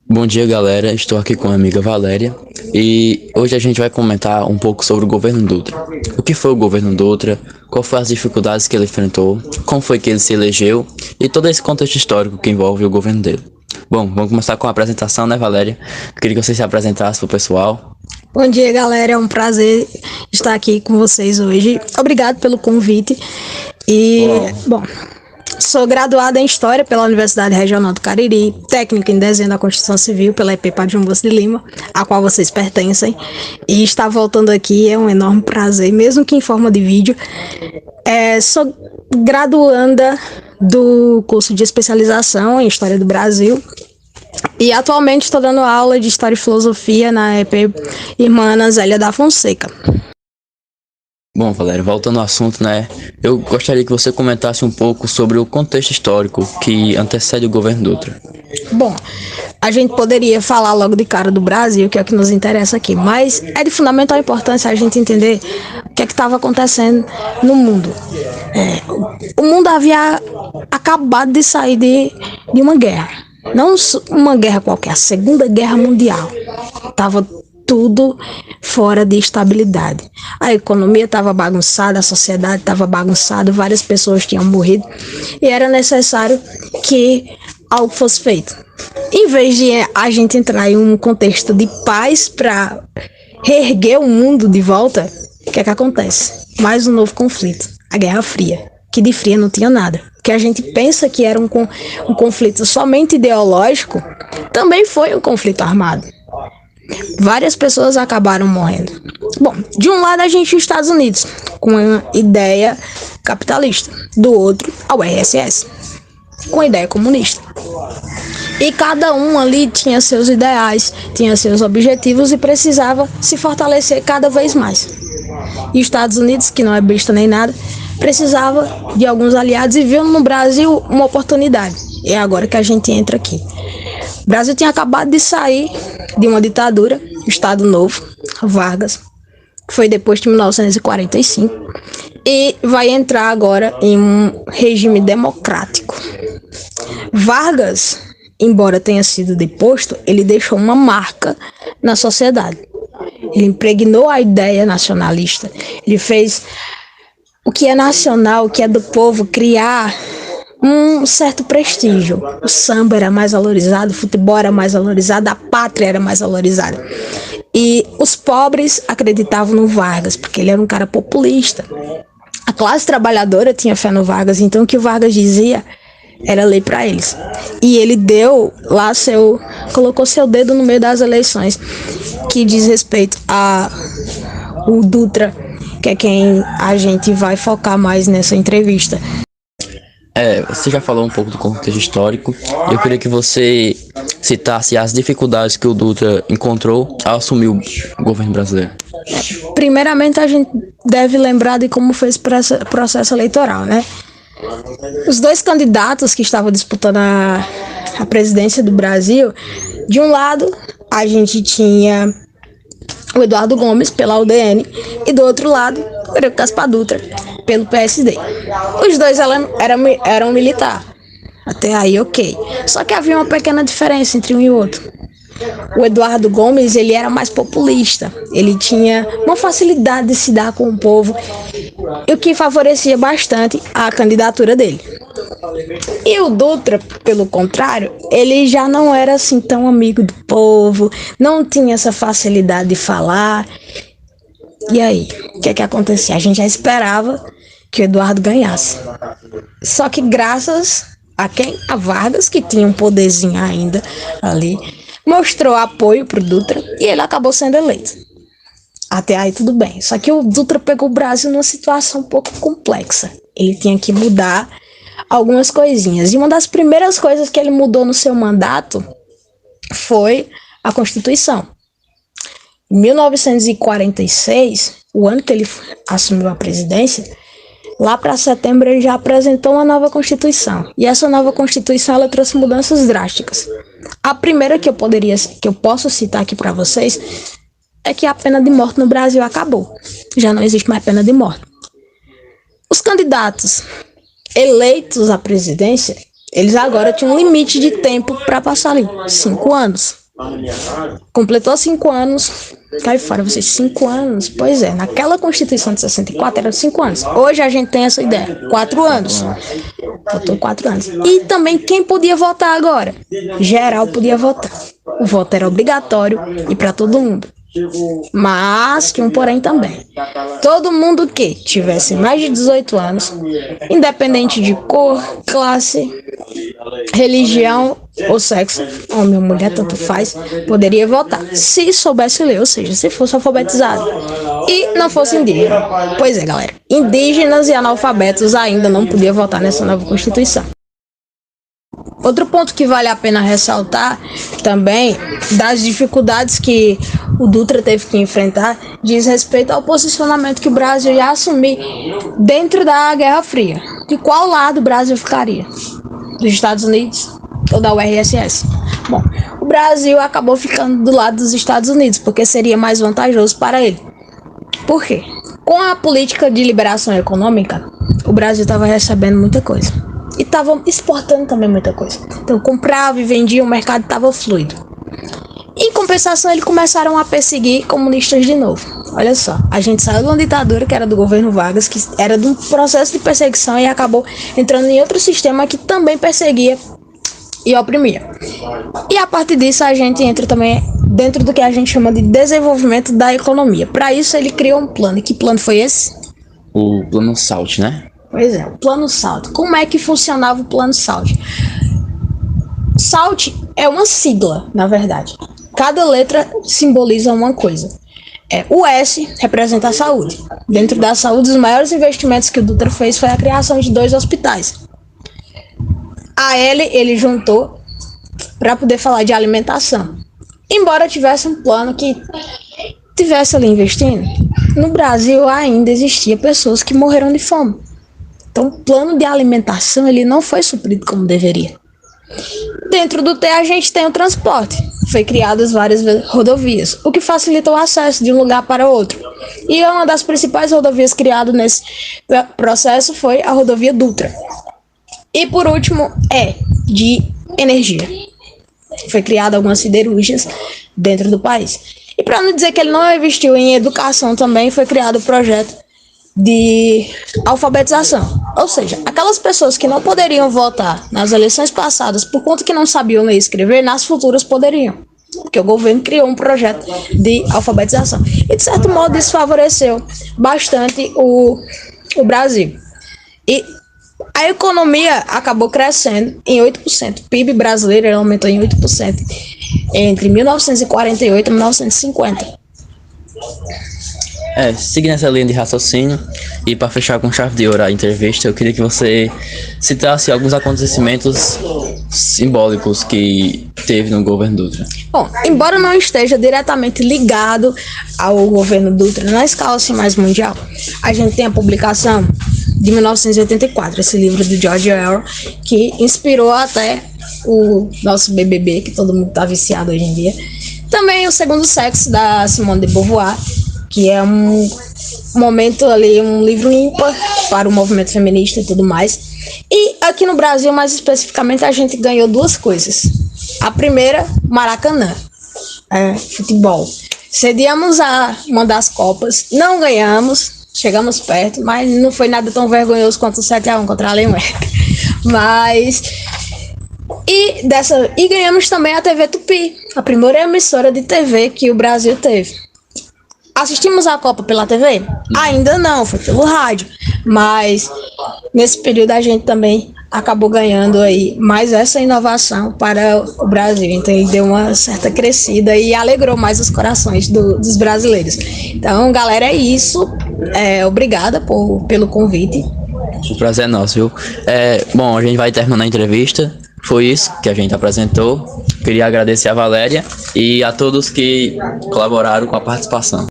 Bom dia, galera. Estou aqui com a amiga Valéria e hoje a gente vai comentar um pouco sobre o governo Dutra. O que foi o governo Dutra? Quais foram as dificuldades que ele enfrentou? Como foi que ele se elegeu? E todo esse contexto histórico que envolve o governo dele. Bom, vamos começar com a apresentação, né, Valéria? Eu queria que você se apresentasse para o pessoal. Bom dia, galera. É um prazer estar aqui com vocês hoje. Obrigado pelo convite. E, bom, sou graduada em História pela Universidade Regional do Cariri, técnica em Desenho da Construção Civil pela EP Padre João Bosco de Lima, a qual vocês pertencem. E estar voltando aqui é um enorme prazer, mesmo que em forma de vídeo. Sou graduanda do curso de especialização em História do Brasil. E atualmente estou dando aula de História e Filosofia na EP Irmã Ana Zélia da Fonseca. Bom, Valéria, voltando ao assunto, né? Eu gostaria que você comentasse um pouco sobre o contexto histórico que antecede o governo Dutra. Bom, a gente poderia falar logo de cara do Brasil, que é o que nos interessa aqui, mas é de fundamental importância a gente entender o que é que estava acontecendo no mundo. O mundo havia acabado de sair de uma guerra. Não uma guerra qualquer, a Segunda Guerra Mundial. Estava tudo fora de estabilidade. A economia estava bagunçada, a sociedade estava bagunçada, várias pessoas tinham morrido e era necessário que algo fosse feito. Em vez de a gente entrar em um contexto de paz para reerguer o mundo de volta, o que é que acontece? Mais um novo conflito, a Guerra Fria, que de fria não tinha nada. Que a gente pensa que era um conflito somente ideológico, também foi um conflito armado. Várias pessoas acabaram morrendo. Bom, de um lado a gente tinha os Estados Unidos, com uma ideia capitalista. Do outro, a URSS, com a ideia comunista. E cada um ali tinha seus ideais, tinha seus objetivos e precisava se fortalecer cada vez mais. E os Estados Unidos, que não é besta nem nada, precisava de alguns aliados e viu no Brasil uma oportunidade. E é agora que a gente entra aqui. O Brasil tinha acabado de sair de uma ditadura, Estado Novo, Vargas, que foi depois de 1945, e vai entrar agora em um regime democrático. Vargas, embora tenha sido deposto, ele deixou uma marca na sociedade. Ele impregnou a ideia nacionalista. Ele fez o que é nacional, o que é do povo, criar um certo prestígio. O samba era mais valorizado, o futebol era mais valorizado, a pátria era mais valorizada. E os pobres acreditavam no Vargas, porque ele era um cara populista. A classe trabalhadora tinha fé no Vargas, então o que o Vargas dizia era lei para eles. E ele deu lá colocou seu dedo no meio das eleições, que diz respeito a o Dutra, que é quem a gente vai focar mais nessa entrevista. Você já falou um pouco do contexto histórico. Eu queria que você citasse as dificuldades que o Dutra encontrou ao assumir o governo brasileiro. Primeiramente, a gente deve lembrar de como foi esse processo eleitoral, né? Os dois candidatos que estavam disputando a presidência do Brasil, de um lado, a gente tinha o Eduardo Gomes, pela UDN, e do outro lado, o Eurico Gaspar Dutra, pelo PSD. Os dois eram militar. Até aí, ok. Só que havia uma pequena diferença entre um e o outro. O Eduardo Gomes, ele era mais populista. Ele tinha uma facilidade de se dar com o povo, o que favorecia bastante a candidatura dele. E o Dutra, pelo contrário, ele já não era assim tão amigo do povo, não tinha essa facilidade de falar. E aí, o que é que acontecia? A gente já esperava que o Eduardo ganhasse. Só que graças a quem? A Vargas, que tinha um poderzinho ainda ali, mostrou apoio pro Dutra e ele acabou sendo eleito. Até aí tudo bem. Só que o Dutra pegou o Brasil numa situação um pouco complexa. Ele tinha que mudar algumas coisinhas. E uma das primeiras coisas que ele mudou no seu mandato foi a Constituição. Em 1946, o ano que ele assumiu a presidência, lá para setembro ele já apresentou uma nova Constituição. E essa nova Constituição ela trouxe mudanças drásticas. A primeira que eu posso citar aqui para vocês é que a pena de morte no Brasil acabou. Já não existe mais pena de morte. Os candidatos eleitos à presidência, Eles agora tinham um limite de tempo para passar ali, 5 anos. Completou 5 anos, cai fora. Vocês, 5 anos? Pois é, naquela Constituição de 64 eram 5 anos. Hoje a gente tem essa ideia, 4 anos. Faltou 4 anos. E também quem podia votar agora? Geral podia votar. O voto era obrigatório e para todo mundo. Mas tinha um porém também. Todo mundo que tivesse mais de 18 anos, independente de cor, classe, religião ou sexo, homem ou mulher, tanto faz, poderia votar, se soubesse ler, ou seja, se fosse alfabetizado e não fosse indígena. Pois é, galera, indígenas e analfabetos ainda não podiam votar nessa nova Constituição. Outro ponto que vale a pena ressaltar também, das dificuldades que o Dutra teve que enfrentar, diz respeito ao posicionamento que o Brasil ia assumir dentro da Guerra Fria. De qual lado o Brasil ficaria? Dos Estados Unidos ou da URSS? Bom, o Brasil acabou ficando do lado dos Estados Unidos, porque seria mais vantajoso para ele. Por quê? Com a política de liberação econômica, o Brasil estava recebendo muita coisa. E estavam exportando também muita coisa. Então comprava e vendia, o mercado estava fluido. Em compensação, eles começaram a perseguir comunistas de novo. Olha só, a gente saiu de uma ditadura que era do governo Vargas, que era de um processo de perseguição e acabou entrando em outro sistema que também perseguia e oprimia. E a partir disso a gente entra também dentro do que a gente chama de desenvolvimento da economia. Para isso ele criou um plano. E que plano foi esse? O Plano SALT, né? Pois é, o Plano SALT. Como é que funcionava o Plano SALT? SALT é uma sigla, na verdade. Cada letra simboliza uma coisa. O S representa a saúde. Dentro da saúde, os maiores investimentos que o Dutra fez foi a criação de 2 hospitais. A L ele juntou para poder falar de alimentação. Embora tivesse um plano que tivesse ali investindo, no Brasil ainda existia pessoas que morreram de fome. Então, o plano de alimentação ele não foi suprido como deveria. Dentro do T, a gente tem o transporte. Foi criadas várias rodovias, o que facilitou o acesso de um lugar para outro. E uma das principais rodovias criadas nesse processo foi a rodovia Dutra. E por último, de energia. Foi criada algumas siderúrgias dentro do país. E para não dizer que ele não investiu em educação também, foi criado o projeto de alfabetização. Ou seja, aquelas pessoas que não poderiam votar nas eleições passadas por conta que não sabiam ler e escrever, nas futuras poderiam. Porque o governo criou um projeto de alfabetização. E de certo modo isso favoreceu bastante o Brasil. E a economia acabou crescendo em 8%. O PIB brasileiro aumentou em 8% entre 1948 e 1950. Seguindo essa linha de raciocínio e para fechar com chave de ouro a entrevista, eu queria que você citasse alguns acontecimentos simbólicos que teve no governo Dutra. Bom, embora não esteja diretamente ligado ao governo Dutra na escala assim, mais mundial, a gente tem a publicação de 1984, esse livro do George Orwell, que inspirou até o nosso BBB, que todo mundo está viciado hoje em dia. Também o Segundo Sexo, da Simone de Beauvoir, que é um momento ali, um livro ímpar para o movimento feminista e tudo mais. E aqui no Brasil, mais especificamente, a gente ganhou 2 coisas. A primeira, Maracanã, futebol. Cedíamos a uma das Copas, não ganhamos, chegamos perto, mas não foi nada tão vergonhoso quanto o 7-1 contra a Alemanha. E ganhamos também a TV Tupi, a primeira emissora de TV que o Brasil teve. Assistimos a Copa pela TV? Ainda não, foi pelo rádio. Mas nesse período a gente também acabou ganhando aí mais essa inovação para o Brasil. Então ele deu uma certa crescida e alegrou mais os corações dos brasileiros. Então, galera, é isso. Obrigada pelo convite. O prazer é nosso, viu? Bom, a gente vai terminar a entrevista. Foi isso que a gente apresentou. Queria agradecer a Valéria e a todos que colaboraram com a participação.